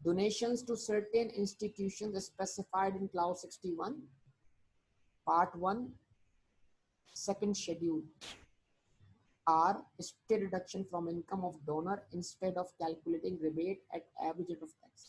Donations to certain institutions specified in clause 61 part 1 second schedule are state deduction from income of donor instead of calculating rebate at average rate of tax.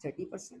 30%.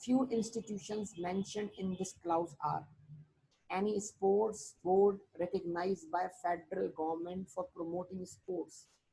Few institutions mentioned in this clause are any sports board recognized by federal government for promoting sports.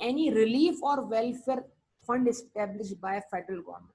Any relief or welfare fund established by federal government.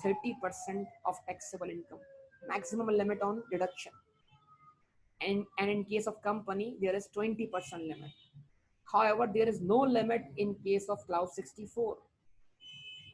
30% of taxable income, maximum limit on deduction, and in case of company there is 20% limit. However there is no limit in case of cloud 64.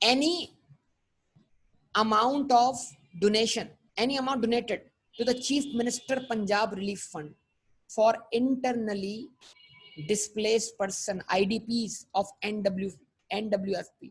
any amount of donation, any amount donated to the Chief Minister Punjab Relief Fund for internally displaced person IDPs of NWFP.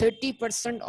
30%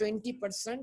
20%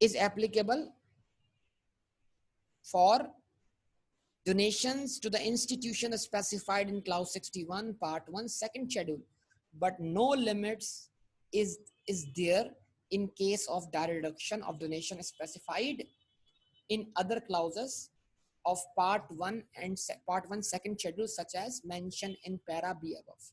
is applicable for donations to the institution specified in clause 61 part 1 second schedule, but no limits is there in case of direct reduction of donation specified in other clauses of part 1 and part 1 second schedule such as mentioned in para b above.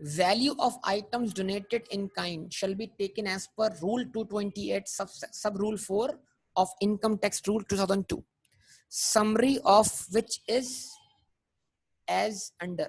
Value of items donated in kind shall be taken as per Rule 228 sub Rule 4 of Income Tax Rule 2002. Summary of which is as under.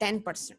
10%.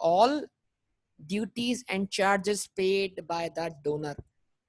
all duties and charges paid by the donor.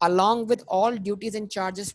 along with all duties and charges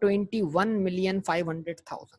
21,500,000.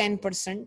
10%.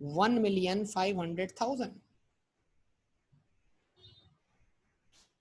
1,500,000.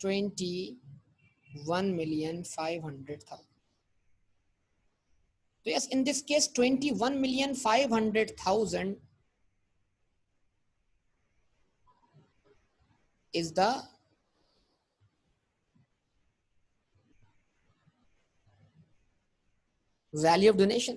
21,500,000. So yes, in this case 21,500,000 is the value of donation.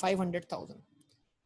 500,000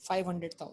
500,000.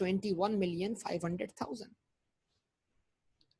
21,500,000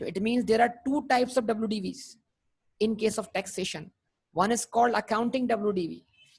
So it means there are two types of WDVs in case of taxation. One is called accounting WDV,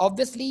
obviously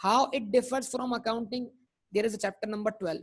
how it differs from accounting, there is a chapter number 12,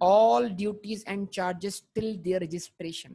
all duties and charges till their registration.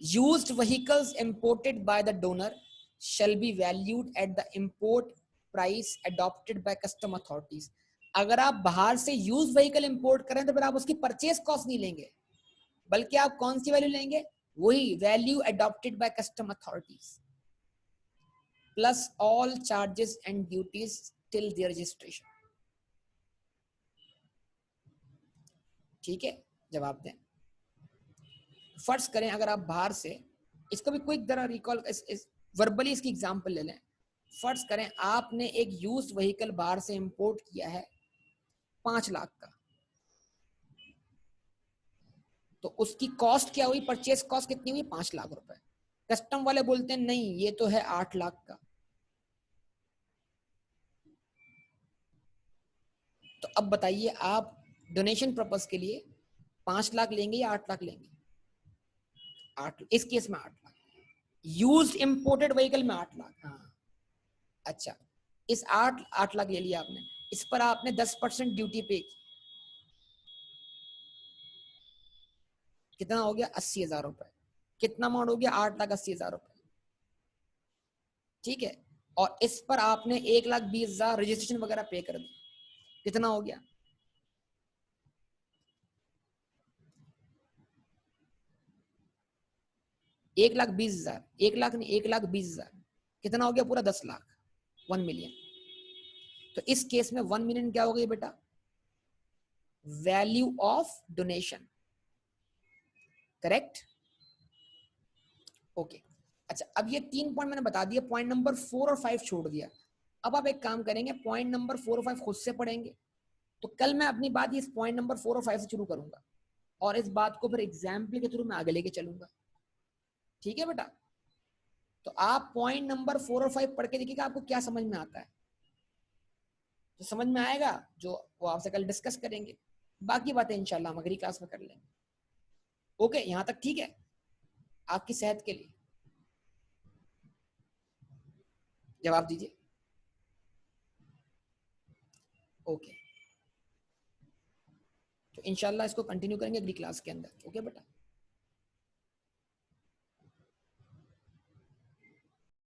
used vehicles imported by the donor shall be valued at the import price adopted by custom authorities. अगर आप बाहर से use vehicle import करें तो फिर आप उसकी purchase cost नहीं लेंगे, बल्कि आप कौन सी वैल्यू लेंगे, वही value adopted by custom authorities plus all charges and duties till their registration. ठीक है, जवाब दें. फर्ज करें अगर आप बाहर से, इसको भी क्विक जरा रिकॉल वर्बली इसकी एग्जांपल ले लें. फर्ज करें आपने एक यूज्ड व्हीकल बाहर से इंपोर्ट किया है 5 लाख का, तो उसकी कॉस्ट क्या हुई, परचेस कॉस्ट कितनी हुई, 5 लाख रुपए. कस्टम वाले बोलते हैं नहीं ये तो है 8 लाख का. तो अब बताइए आप डोनेशन पर्पस के लिए 5 लाख लेंगे या 8 लाख लेंगे? 8, इस केस में 8 लाख. यूज्ड इंपोर्टेड व्हीकल में 8 लाख. हाँ अच्छा, इस 8 लाख ले लिया आपने, इस पर आपने 10% ड्यूटी पे की, कितना हो गया, 80,000 रुपए. कितना अमाउंट हो गया, 8,80,000 रुपए. ठीक है, और इस पर आपने 1,20,000 रजिस्ट्रेशन वगैरह पे कर दी, कितना हो गया, 1,20,000. 1 लाख नहीं, 1,20,000. कितना हो गया पूरा, 10 लाख, 1 मिलियन. तो इस केस में 1 मिलियन क्या हो गई बेटा, value of donation. Correct, okay. अच्छा, अब ये 3 पॉइंट मैंने बता दिया, पॉइंट नंबर 4 और 5 छोड़ दिया. अब आप एक काम करेंगे, पॉइंट नंबर 4 और 5 खुद से पढ़ेंगे. तो कल मैं अपनी बात इस पॉइंट नंबर 4 और 5 से शुरू करूंगा, और इस बात को फिर एग्जाम्पल के थ्रू मैं आगे लेके चलूंगा. ठीक है बेटा, तो आप पॉइंट नंबर 4 और 5 पढ़ के देखिएगा आपको क्या समझ में आता है. तो समझ में आएगा जो वो आपसे कल डिस्कस करेंगे, बाकी बातें इंशाल्लाह हम अगली क्लास में कर लेंगे. ओके, यहां तक ठीक है आपकी सेहत के लिए? जवाब दीजिए. ओके, तो इंशाल्लाह इसको कंटिन्यू करेंगे अगली क्लास के अंदर. ओके बेटा.